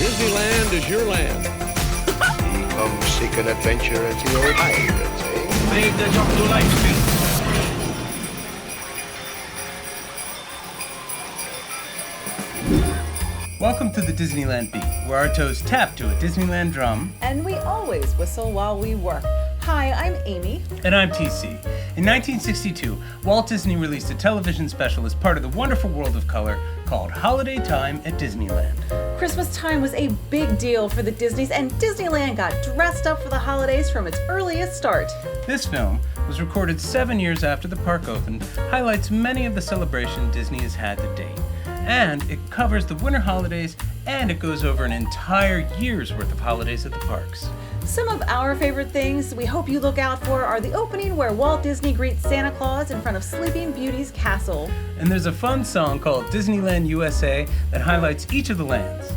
Disneyland is your land. Come seek an adventure at the old pirates, eh? Made the jump to light speed. Welcome to the Disneyland Beat, where our toes tap to a Disneyland drum. And we always whistle while we work. Hi, I'm Amy. And I'm TC. In 1962, Walt Disney released a television special as part of the wonderful world of color called Holiday Time at Disneyland. Christmas time was a big deal for the Disneys, and Disneyland got dressed up for the holidays from its earliest start. This film was recorded 7 years after the park opened, highlights many of the celebration Disney has had to date. And it covers the winter holidays, and it goes over an entire year's worth of holidays at the parks. Some of our favorite things we hope you look out for are the opening where Walt Disney greets Santa Claus in front of Sleeping Beauty's castle. And there's a fun song called Disneyland USA that highlights each of the lands.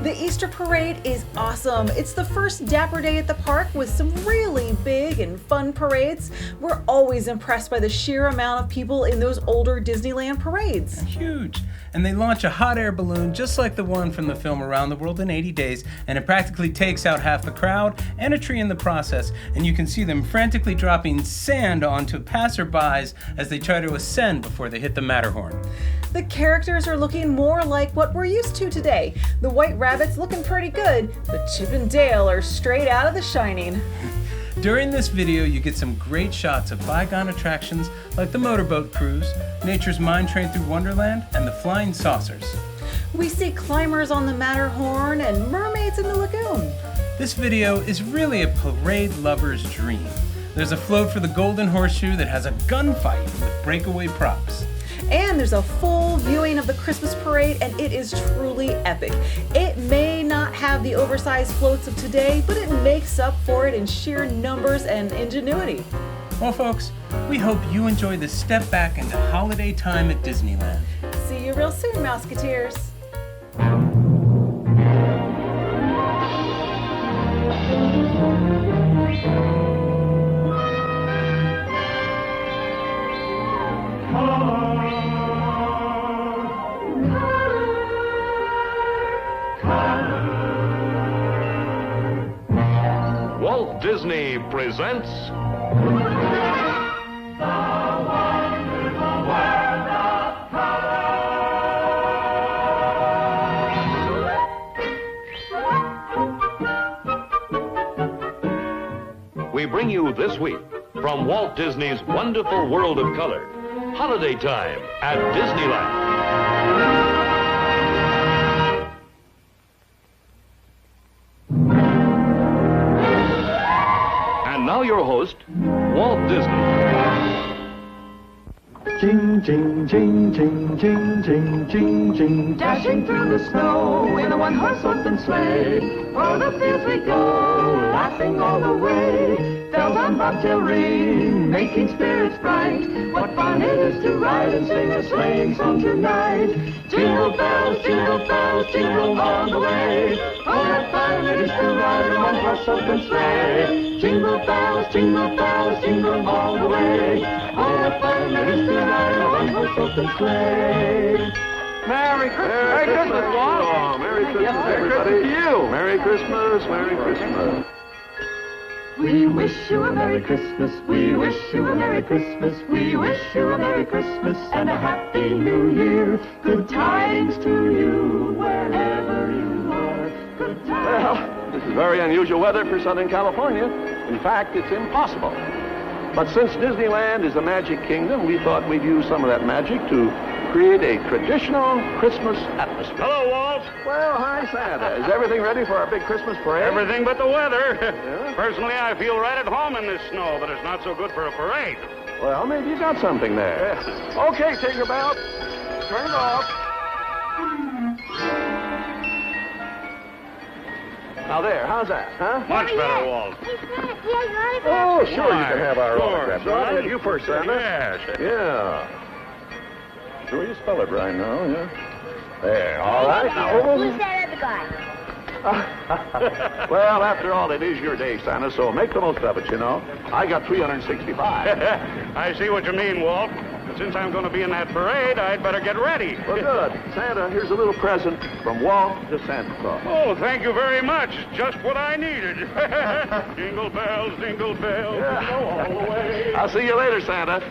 The Easter Parade is awesome. It's the first Dapper Day at the park with some really big and fun parades. We're always impressed by the sheer amount of people in those older Disneyland parades. Huge. And they launch a hot air balloon just like the one from the film Around the World in 80 Days, and it practically takes out half the crowd and a tree in the process, and you can see them frantically dropping sand onto passerbys as they try to ascend before they hit the Matterhorn. The characters are looking more like what we're used to today. The White Rabbit's looking pretty good, but Chip and Dale are straight out of The Shining. During this video, you get some great shots of bygone attractions like the motorboat cruise, Nature's Mine Train through Wonderland, and the flying saucers. We see climbers on the Matterhorn and mermaids in the lagoon. This video is really a parade lover's dream. There's a float for the Golden Horseshoe that has a gunfight with breakaway props. And there's a full viewing of the Christmas parade, and it is truly epic. It may not have the oversized floats of today, but it makes up for it in sheer numbers and ingenuity. Well, folks, we hope you enjoy this step back into holiday time at Disneyland. See you real soon, Mouseketeers. Walt Disney presents We bring you this week from Walt Disney's wonderful world of color, Holiday Time at Disneyland. And now your host, Walt Disney. Ching, ching, ching, ching, ching, ching, ching, ching. Dashing through the snow in a one-horse open sleigh. O'er the fields we go, laughing all the way. Bells on bobtail ring, making spirits bright. What fun it is to ride and sing a sleighing song tonight. Jingle bells, jingle all the way. Oh, what fun it is to ride in a one-horse open sleigh. Jingle bells, jingle all the way. Oh, what fun it is to ride in a one-horse open sleigh. Merry Christmas! Merry Christmas, Walt! Oh, Merry Christmas, Merry everybody. Christmas to you! Merry Christmas, Merry Christmas. We wish you a Merry Christmas, we wish you a Merry Christmas, we wish you a Merry Christmas and a Happy New Year. Good tidings to you wherever you are. Good tidings. Well, this is very unusual weather for Southern California. In fact, it's impossible. But since Disneyland is a magic kingdom, we thought we'd use some of that magic to create a traditional Christmas atmosphere. Hello, Walt. Well, hi, Santa. Is everything ready for our big Christmas parade? Everything but the weather. Yeah? Personally, I feel right at home in this snow, but it's not so good for a parade. Well, maybe you got something there. Okay, Tinkerbell. Turn it off. Now there, how's that, huh? Much better, Walt. Oh, sure, you Why, can have our sure, autograph. son. Right, you first, Santa. Yes. Yeah. Sure you spell it right now, yeah. There, all right. Now, Who's that other guy? Well, after all, it is your day, Santa, so make the most of it, you know. I got 365. I see what you mean, Walt. But since I'm going to be in that parade, I'd better get ready. Well, good. Santa, here's a little present from Walt to Santa Claus. Oh, thank you very much. Just what I needed. Jingle bells, jingle bells, go all the way. I'll see you later, Santa.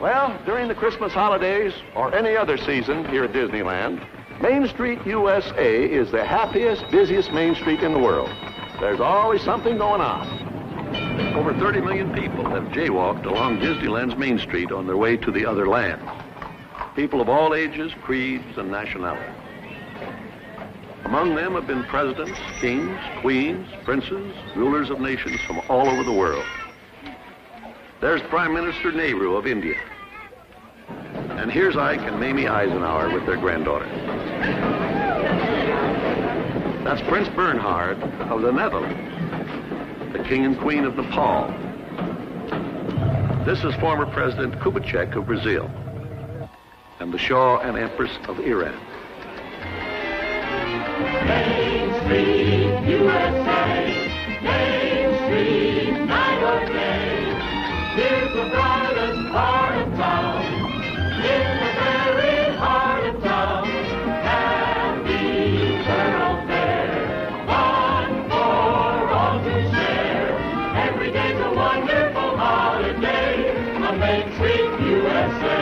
Well, during the Christmas holidays or any other season here at Disneyland, Main Street, USA is the happiest, busiest Main Street in the world. There's always something going on. Over 30 million people have jaywalked along Disneyland's Main Street on their way to the other land. People of all ages, creeds, and nationalities. Among them have been presidents, kings, queens, princes, rulers of nations from all over the world. There's Prime Minister Nehru of India. And here's Ike and Mamie Eisenhower with their granddaughter. That's Prince Bernhard of the Netherlands, the King and Queen of Nepal. This is former President Kubitschek of Brazil, and the Shah and Empress of Iran. Main Street, USA, Main Street, night or day. Here's the brightest part of town, in the very heart of town. Happy thoroughfare, fun for all to share. Every day's a wonderful holiday on Main Street, USA.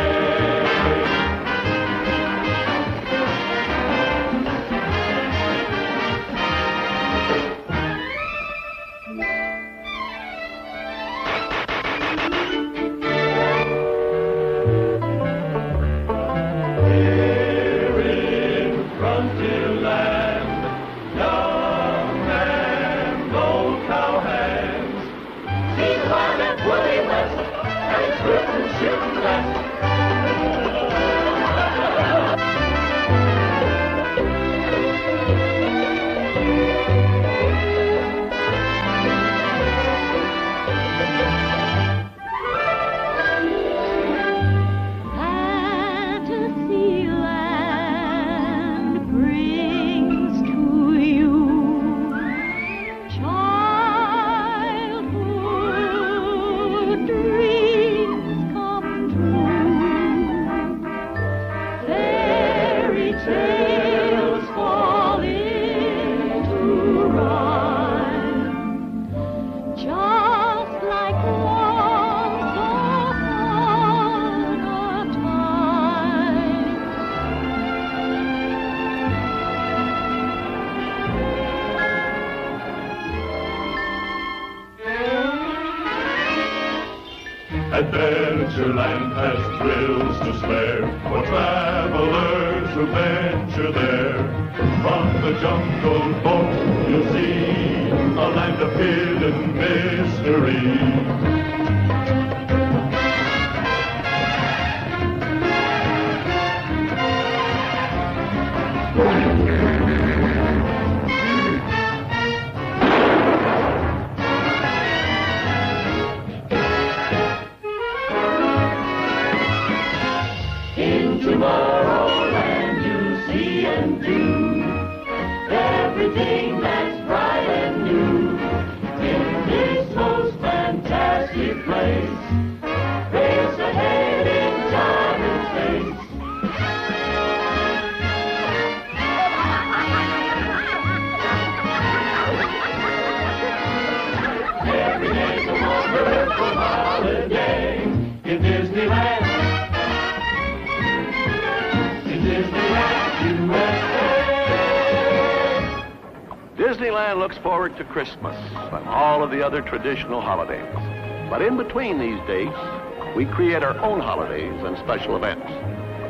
Frontierland, young and old cowhands. See the wild and woolly west, and it's roots and shooting west. Adventureland has thrills to spare for travelers who venture there. From the jungle boat you'll see a land of hidden mystery. Tomorrowland you'll see and do everything that's bright and new in this most fantastic place. Race ahead in time and space. Every day's a wonderful holiday in Disneyland. Disneyland looks forward to Christmas and all of the other traditional holidays. But in between these dates, we create our own holidays and special events.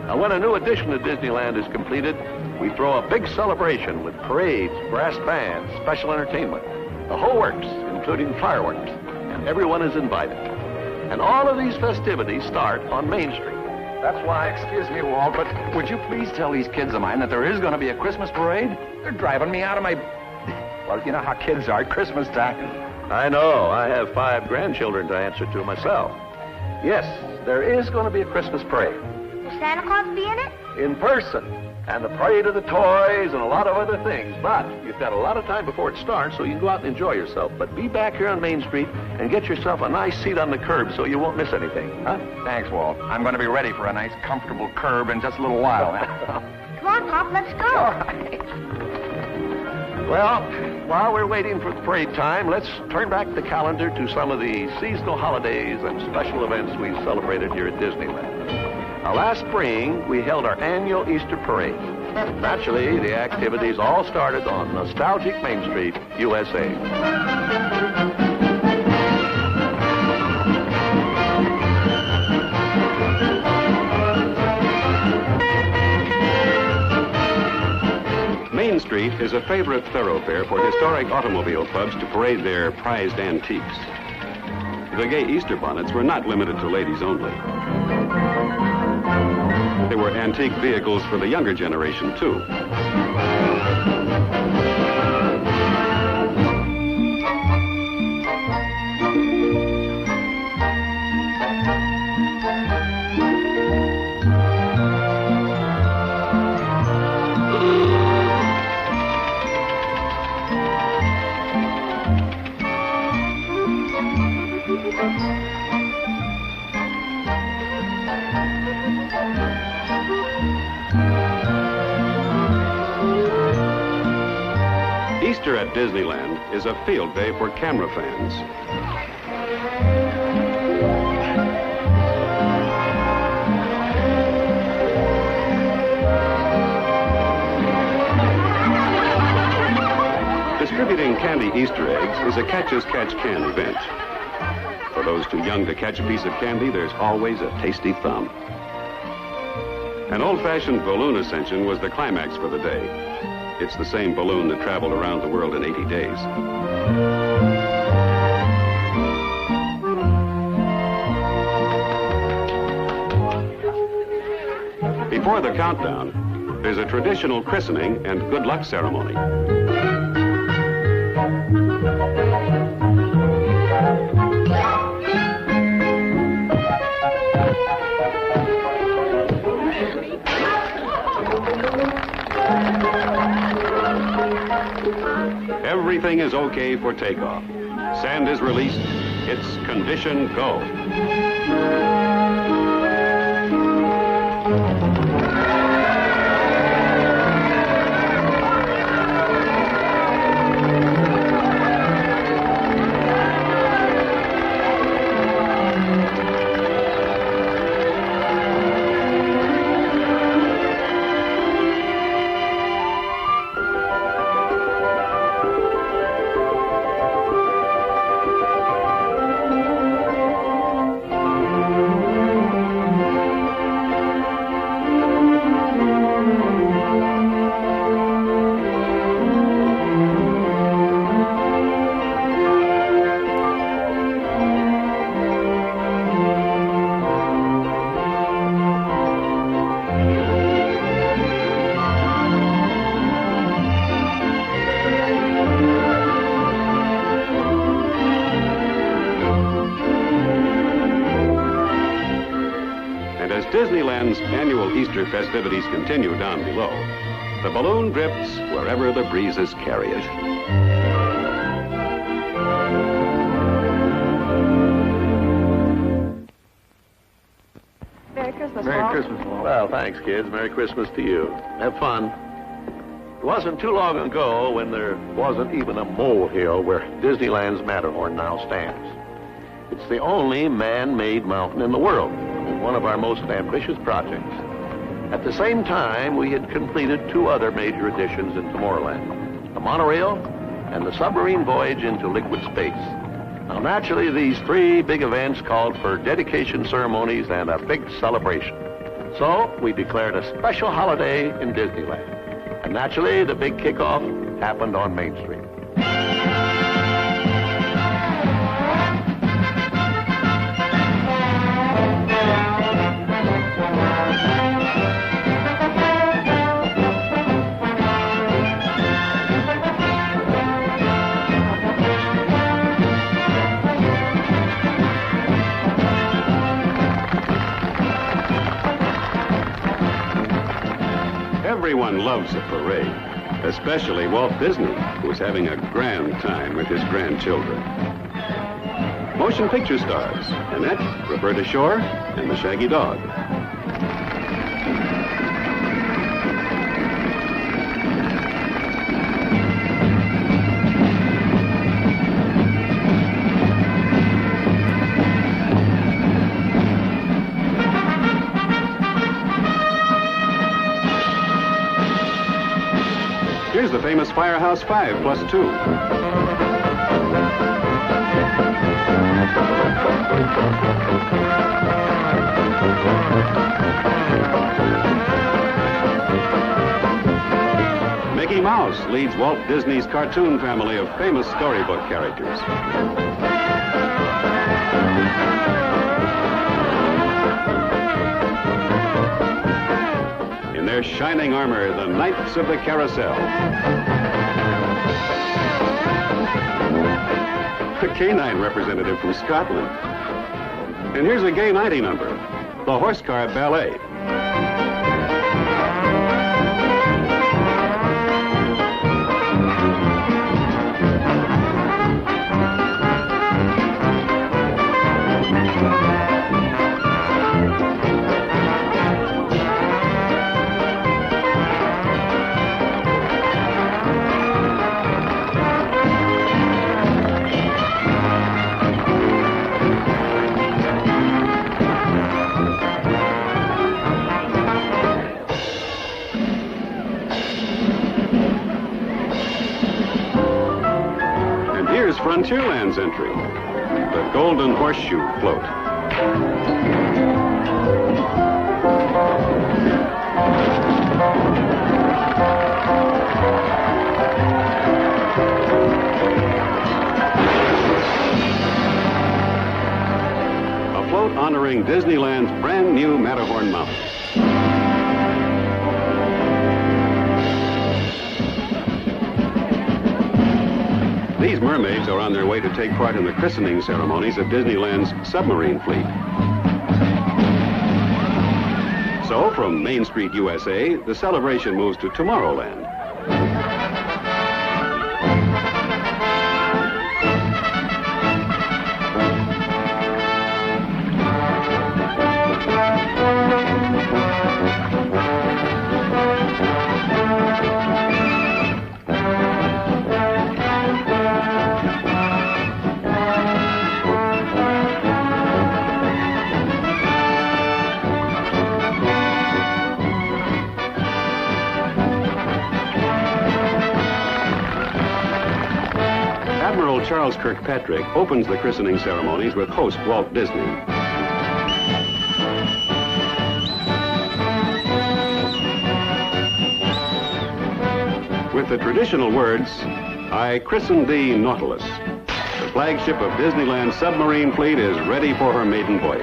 Now, when a new addition to Disneyland is completed, we throw a big celebration with parades, brass bands, special entertainment, the whole works, including fireworks, and everyone is invited. And all of these festivities start on Main Street. That's why, excuse me, Walt, but would you please tell these kids of mine that there is going to be a Christmas parade? They're driving me out of my... Well, you know how kids are at Christmas time. I know. I have 5 grandchildren to answer to myself. Yes, there is going to be a Christmas parade. Will Santa Claus be in it? In person. and the parade of the toys and a lot of other things. But you've got a lot of time before it starts, so you can go out and enjoy yourself. But be back here on Main Street and get yourself a nice seat on the curb so you won't miss anything, huh? Thanks, Walt. I'm going to be ready for a nice, comfortable curb in just a little while. Come on, Pop, let's go. All right. Well, while we're waiting for the parade time, let's turn back the calendar to some of the seasonal holidays and special events we've celebrated here at Disneyland. Now, last spring, we held our annual Easter parade. Naturally, the activities all started on nostalgic Main Street, USA. Main Street is a favorite thoroughfare for historic automobile clubs to parade their prized antiques. The gay Easter bonnets were not limited to ladies only. There were antique vehicles for the younger generation, too. Easter at Disneyland is a field day for camera fans. Distributing candy Easter eggs is a catch-as-catch-can event. For those too young to catch a piece of candy, there's always a tasty thumb. An old-fashioned balloon ascension was the climax for the day. It's the same balloon that traveled around the world in 80 days. Before the countdown, there's a traditional christening and good luck ceremony. Everything is okay for takeoff. Sand is released. It's condition go. Disneyland's annual Easter festivities continue down below. The balloon drifts wherever the breezes carry it. Merry Christmas, Merry Walt. Christmas, Walt. Well, thanks, kids. Merry Christmas to you. Have fun. It wasn't too long ago when there wasn't even a molehill where Disneyland's Matterhorn now stands. It's the only man-made mountain in the world, and one of our most ambitious projects. At the same time, we had completed two other major additions in Tomorrowland, the monorail and the submarine voyage into liquid space. Now, naturally, these three big events called for dedication ceremonies and a big celebration. So, we declared a special holiday in Disneyland. And naturally, the big kickoff happened on Main Street. Everyone Everyone loves a parade, especially Walt Disney, who's having a grand time with his grandchildren. Motion picture stars, Annette, Roberta Shore, and the Shaggy Dog. Here's the famous Firehouse 5 plus 2. Mickey Mouse leads Walt Disney's cartoon family of famous storybook characters. In their shining armor, the Knights of the Carousel. A canine representative from Scotland. And here's a gay 90 number, the Horse Car Ballet. Frontierland's entry, the Golden Horseshoe Float. A float honoring Disneyland's brand new Matterhorn Mountain. These mermaids are on their way to take part in the christening ceremonies of Disneyland's Submarine Fleet. So, from Main Street, USA, the celebration moves to Tomorrowland. Charles Kirkpatrick opens the christening ceremonies with host Walt Disney. With the traditional words, "I christen thee, Nautilus," the flagship of Disneyland's submarine fleet is ready for her maiden voyage.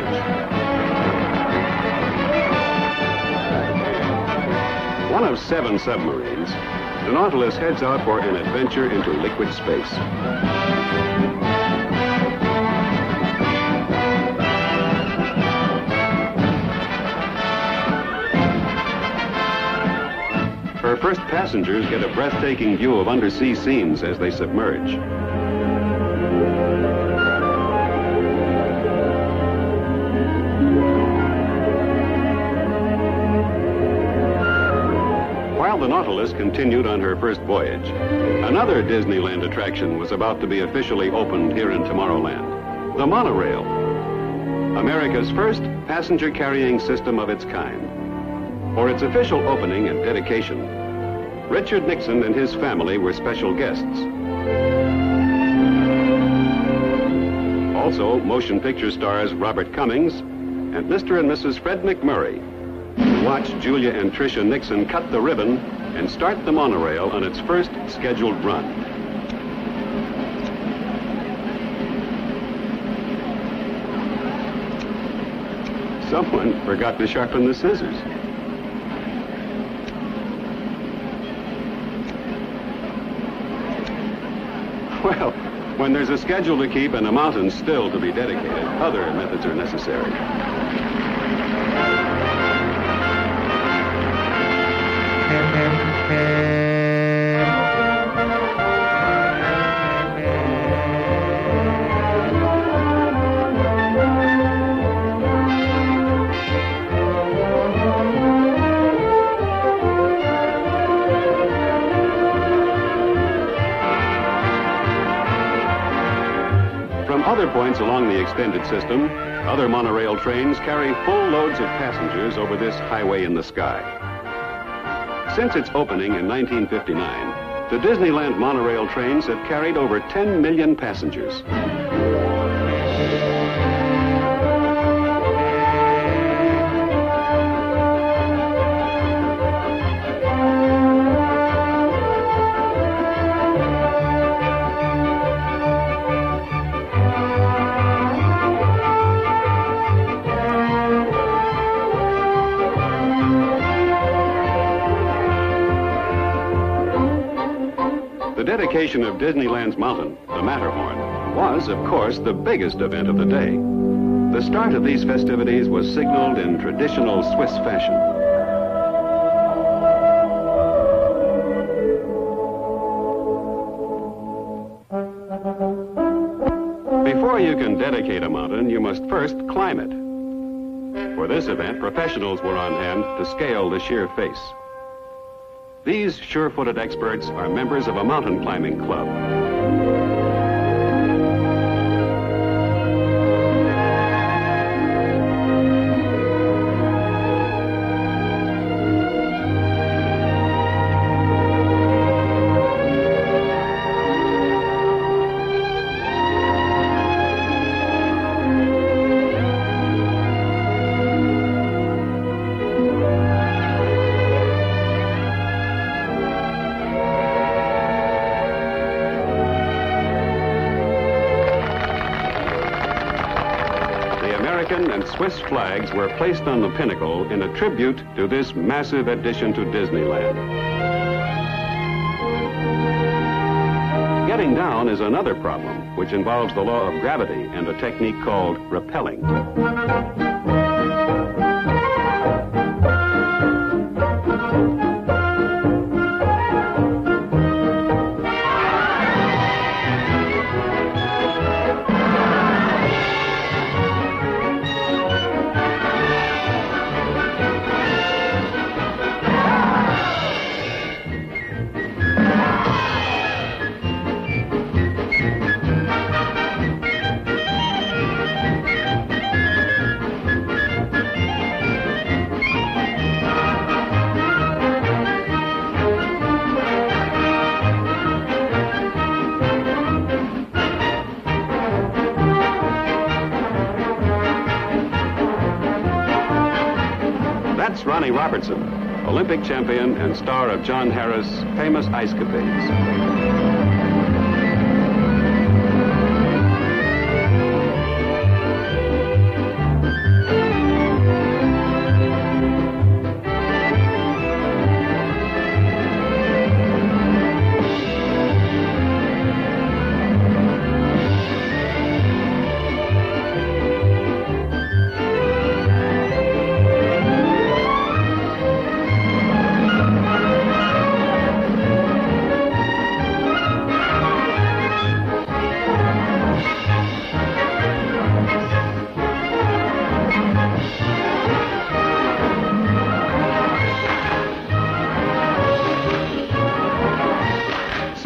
One of 7 submarines, the Nautilus heads out for an adventure into liquid space. Her first passengers get a breathtaking view of undersea scenes as they submerge. While the Nautilus continued on her first voyage, another Disneyland attraction was about to be officially opened here in Tomorrowland, the monorail, America's first passenger-carrying system of its kind. For its official opening and dedication, Richard Nixon and his family were special guests. Also, motion picture stars Robert Cummings and Mr. and Mrs. Fred McMurray watched Julia and Tricia Nixon cut the ribbon and start the monorail on its first scheduled run. Someone forgot to sharpen the scissors. Well, when there's a schedule to keep and a mountain still to be dedicated, other methods are necessary. From other points along the extended system, other monorail trains carry full loads of passengers over this highway in the sky. Since its opening in 1959, the Disneyland monorail trains have carried over 10 million passengers. The dedication of Disneyland's mountain, the Matterhorn, was, of course, the biggest event of the day. The start of these festivities was signaled in traditional Swiss fashion. Before you can dedicate a mountain, you must first climb it. For this event, professionals were on hand to scale the sheer face. These sure-footed experts are members of a mountain climbing club. And Swiss flags were placed on the pinnacle in a tribute to this massive addition to Disneyland. Getting down is another problem, which involves the law of gravity and a technique called rappelling. That's Ronnie Robertson, Olympic champion and star of John Harris' famous Ice Capades.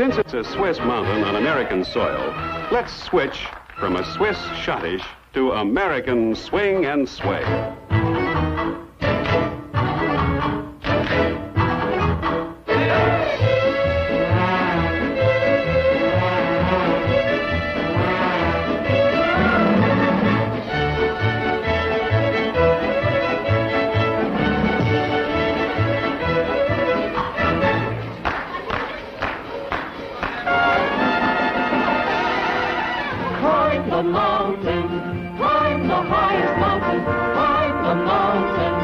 Since it's a Swiss mountain on American soil, let's switch from a Swiss schottisch to American swing and sway. the mountain, climb the highest mountain, climb the mountain,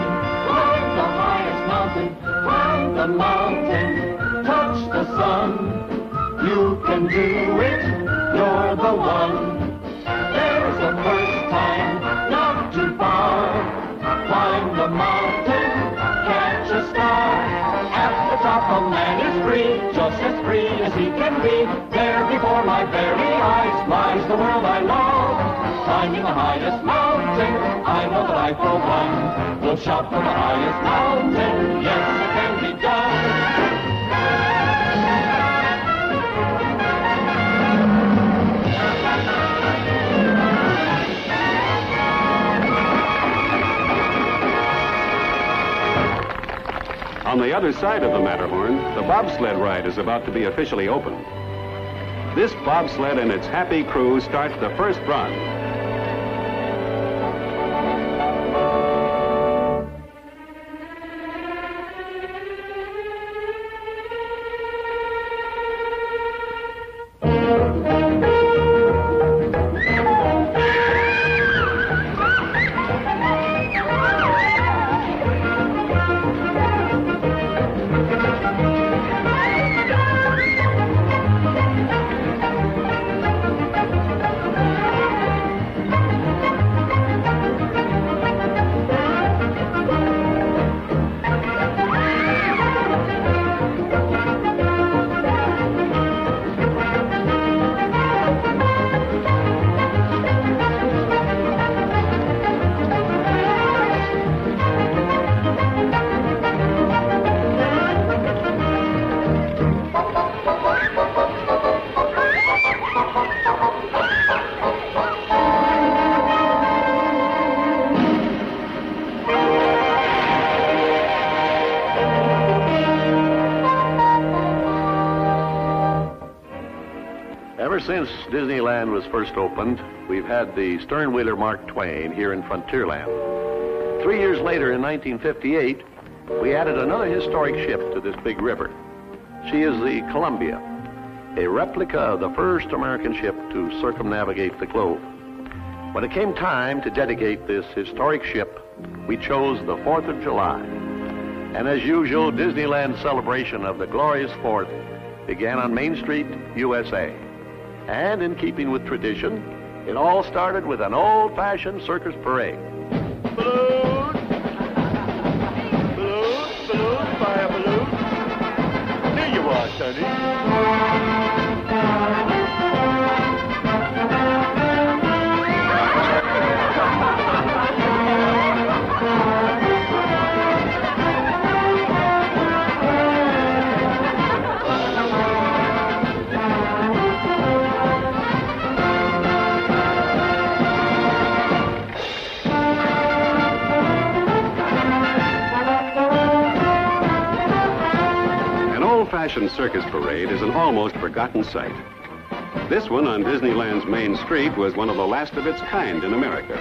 climb the highest mountain, climb the mountain, touch the sun. You can do it, you're the one. There's a first time, not too far. Climb the mountain, catch a star at the top A man is free, just as free as he can be. There before my very eyes lies the world I love. Climbing the highest mountain, I know that I for one will shout from the highest mountain. Yes, it can be done. On the other side of the Matterhorn, the bobsled ride is about to be officially opened. This bobsled and its happy crew starts the first run. Ever since Disneyland was first opened, we've had the stern-wheeler Mark Twain here in Frontierland. 3 years later, in 1958, we added another historic ship to this big river. She is the Columbia, a replica of the first American ship to circumnavigate the globe. When it came time to dedicate this historic ship, we chose the 4th of July. And as usual, Disneyland's celebration of the glorious 4th began on Main Street, USA. And in keeping with tradition, it all started with an old-fashioned circus parade. Balloon! Balloon, balloon, fire balloon. There you are, Sonny. Old-fashioned circus parade is an almost forgotten sight. This one on Disneyland's Main Street was one of the last of its kind in America.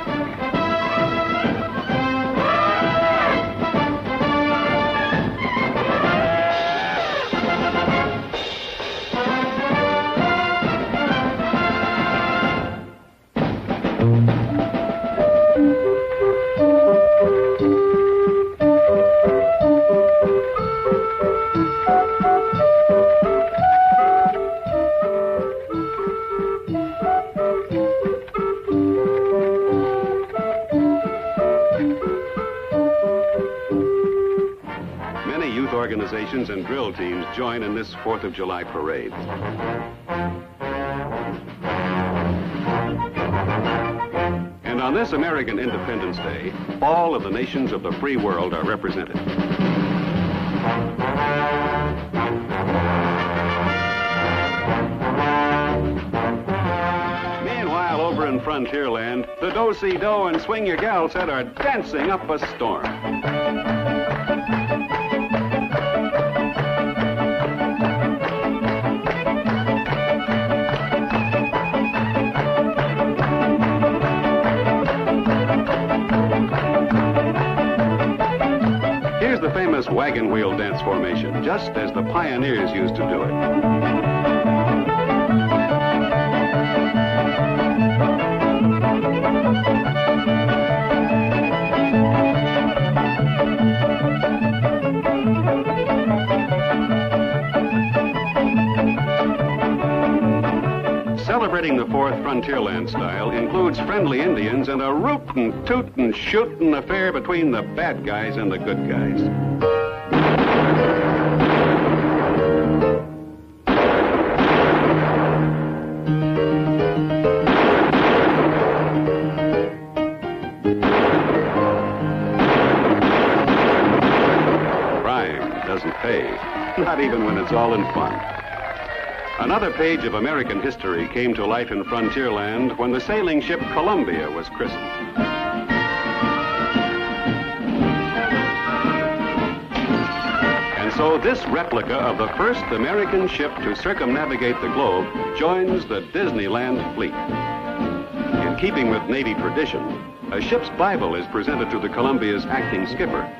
Organizations and drill teams join in this 4th of July parade. And on this American Independence Day, all of the nations of the free world are represented. Meanwhile, over in Frontierland, the do-si-do and swing your gal set are dancing up a storm. The famous wagon wheel dance formation, just as the pioneers used to do it. Celebrating the 4th Frontierland style includes friendly Indians and a rootin', tootin', shootin' affair between the bad guys and the good guys. not even when it's all in fun. Another page of American history came to life in Frontierland when the sailing ship Columbia was christened. And so this replica of the first American ship to circumnavigate the globe joins the Disneyland fleet. In keeping with Navy tradition, a ship's Bible is presented to the Columbia's acting skipper.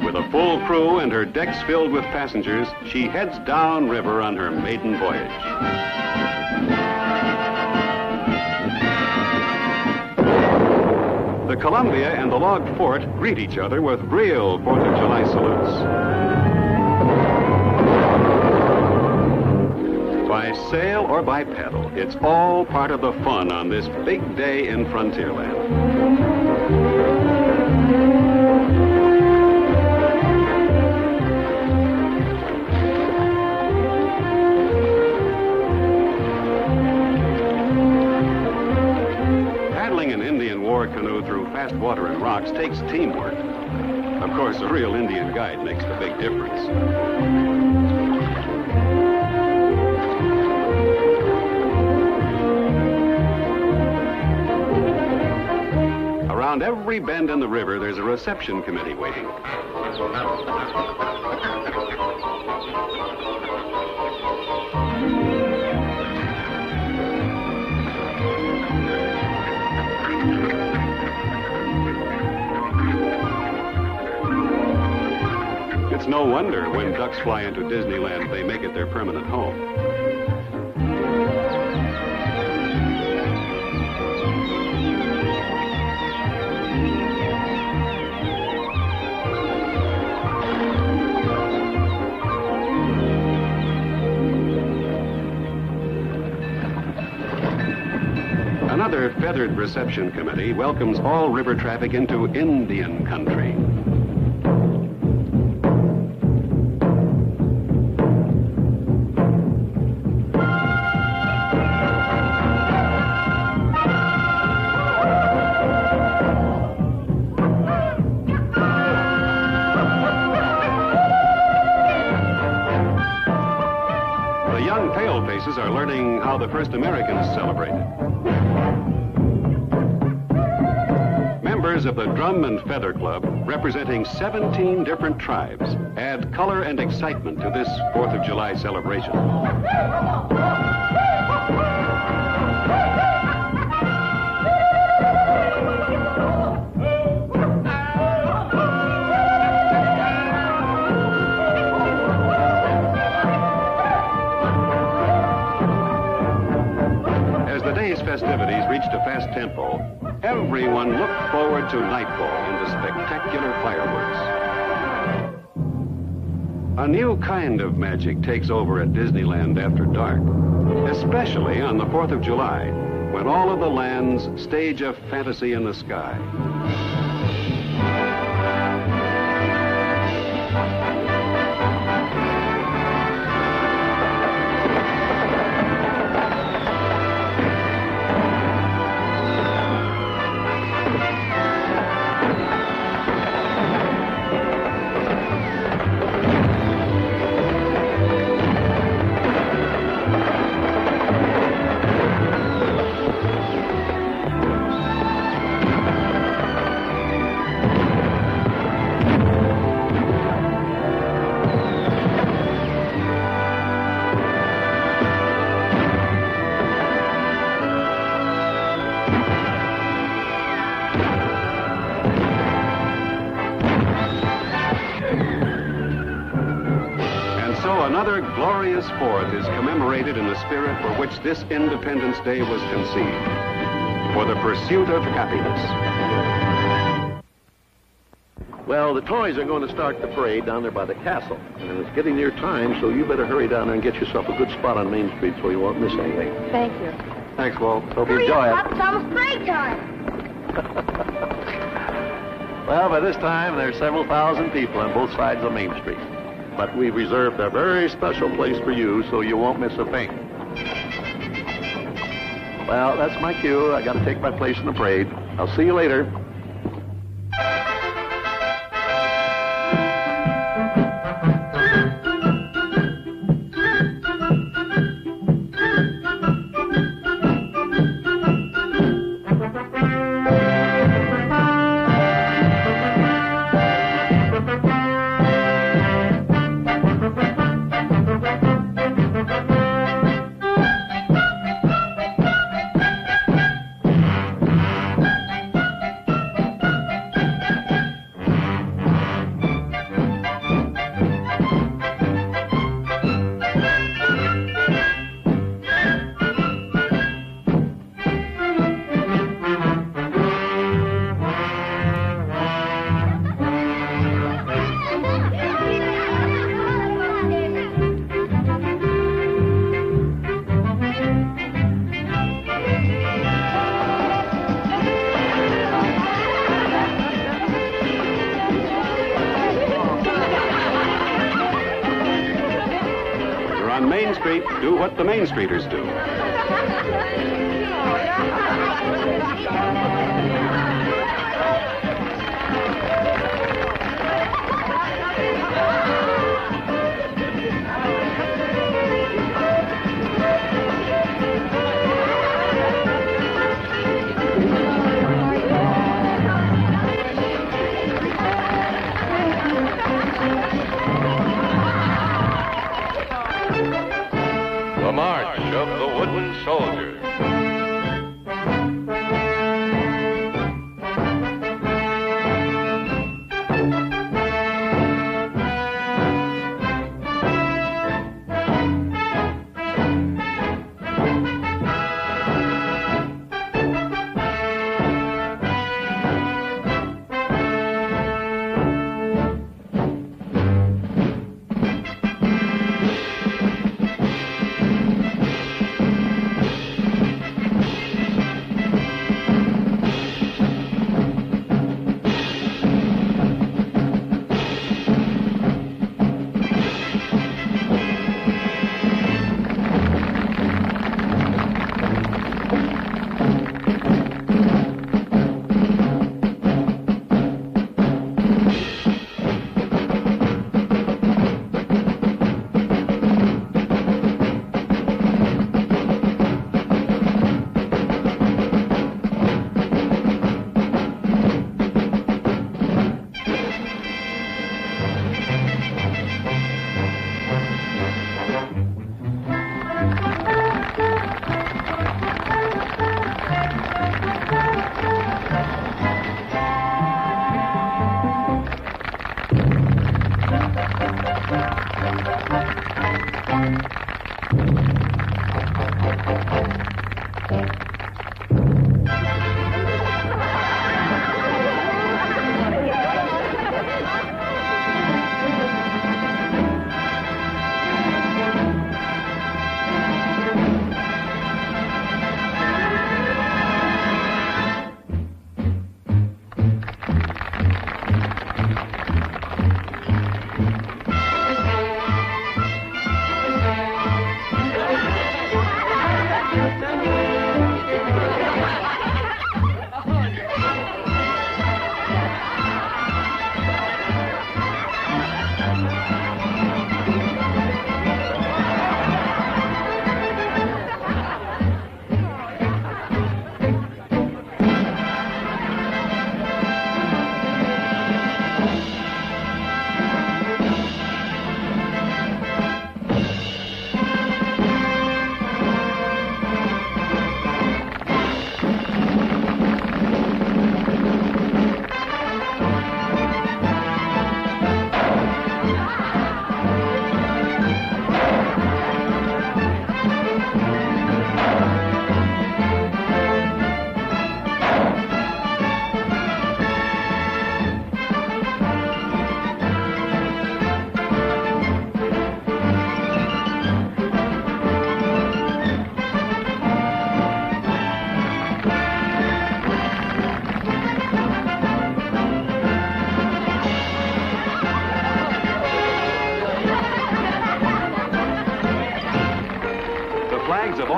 With a full crew and her decks filled with passengers, she heads downriver on her maiden voyage. The Columbia and the log fort greet each other with real 4th of July salutes. By sail or by paddle, it's all part of the fun on this big day in Frontierland. Canoe through fast water and rocks takes teamwork. Of course, a real Indian guide makes the big difference. Around every bend in the river, there's a reception committee waiting. It's no wonder when ducks fly into Disneyland, they make it their permanent home. Another feathered reception committee welcomes all river traffic into Indian country. Are learning how the first Americans celebrated. Members of the Drum and Feather Club, representing 17 different tribes, add color and excitement to this 4th of July celebration. Festivities reached a fast tempo, everyone looked forward to nightfall and the spectacular fireworks. A new kind of magic takes over at Disneyland after dark, especially on the 4th of July, when all of the lands stage a fantasy in the sky. Another glorious 4th is commemorated in the spirit for which this Independence Day was conceived, for the pursuit of happiness. Well, the toys are going to start the parade down there by the castle, and it's getting near time, so you better hurry down there and get yourself a good spot on Main Street so you won't miss anything. Thank you. Thanks, Walt. Hope you enjoy it. It's almost parade time. Well, by this time, there's several thousand people on both sides of Main Street. But we've reserved a very special place for you so you won't miss a thing. Well, that's my cue. I got to take my place in the parade. I'll see you later. On Main Street, do what the Main Streeters do. The March of the Wooden Soldier.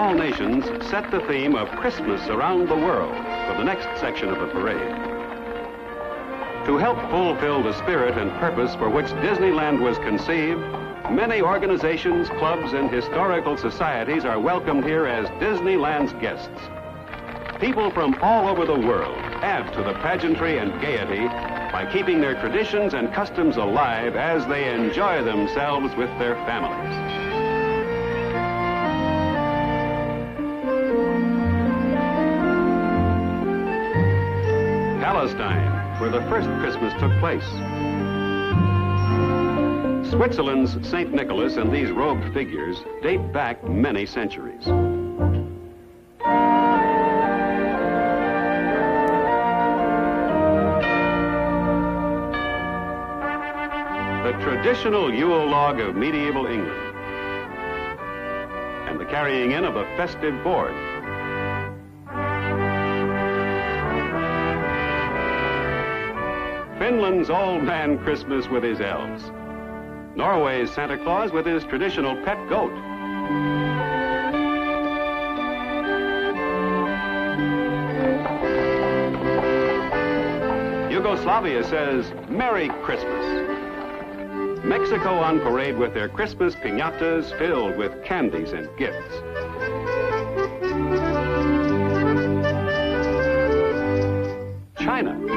all nations set the theme of Christmas around the world for the next section of the parade. To help fulfill the spirit and purpose for which Disneyland was conceived, many organizations, clubs, and historical societies are welcomed here as Disneyland's guests. People from all over the world add to the pageantry and gaiety by keeping their traditions and customs alive as they enjoy themselves with their families. Palestine, where the first Christmas took place. Switzerland's St. Nicholas and these robed figures date back many centuries. The traditional Yule log of medieval England and the carrying in of a festive board. Finland's old man Christmas with his elves. Norway's Santa Claus with his traditional pet goat. Yugoslavia says, Merry Christmas. Mexico on parade with their Christmas piñatas filled with candies and gifts. China.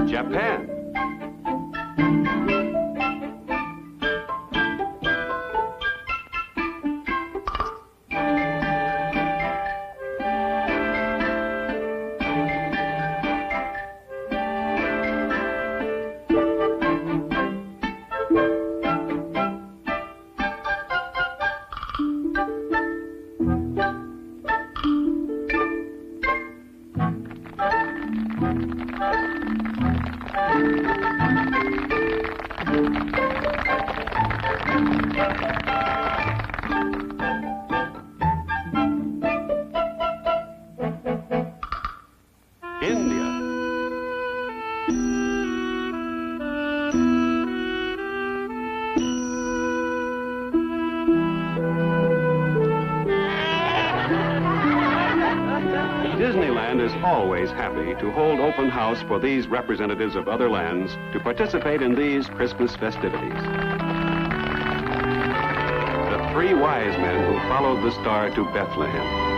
Japan. Disneyland is always happy to hold open house for these representatives of other lands to participate in these Christmas festivities. The three wise men who followed the star to Bethlehem.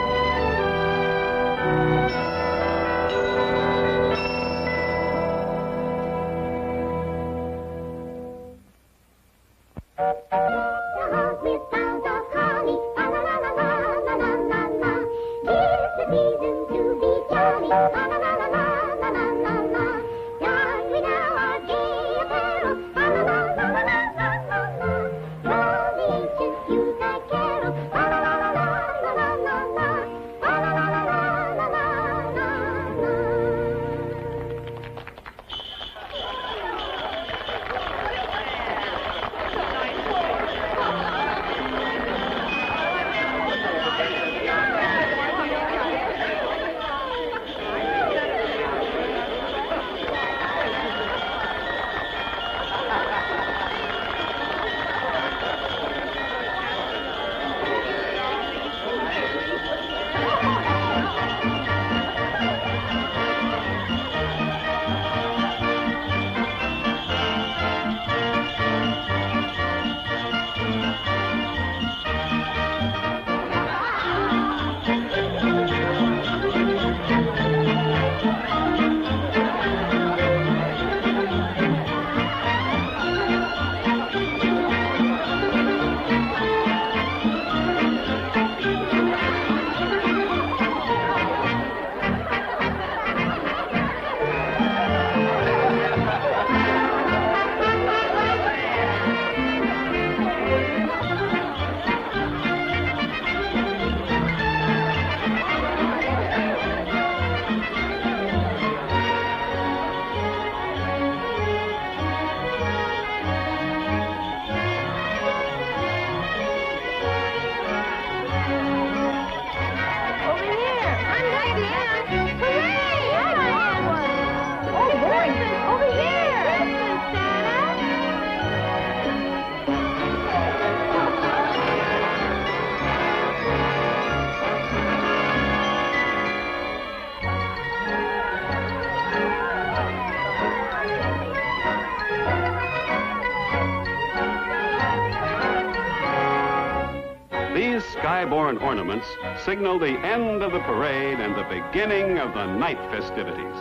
sky-borne ornaments signal the end of the parade and the beginning of the night festivities.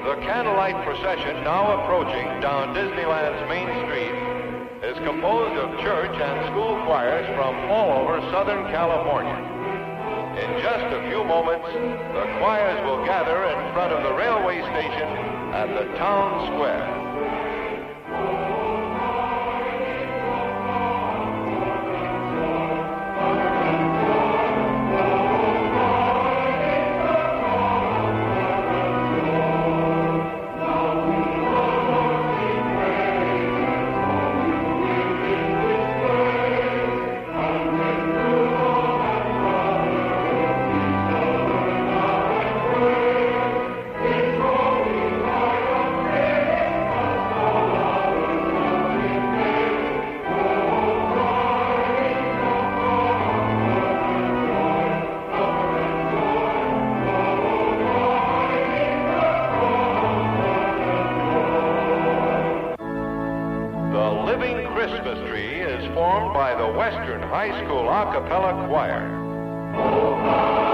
The Candlelight Procession, now approaching down Disneyland's Main Street, is composed of church and school choirs from all over Southern California. In just a few moments, the choirs will gather in front of the railway station at the town square. Christmas tree is formed by the Western High School a cappella choir.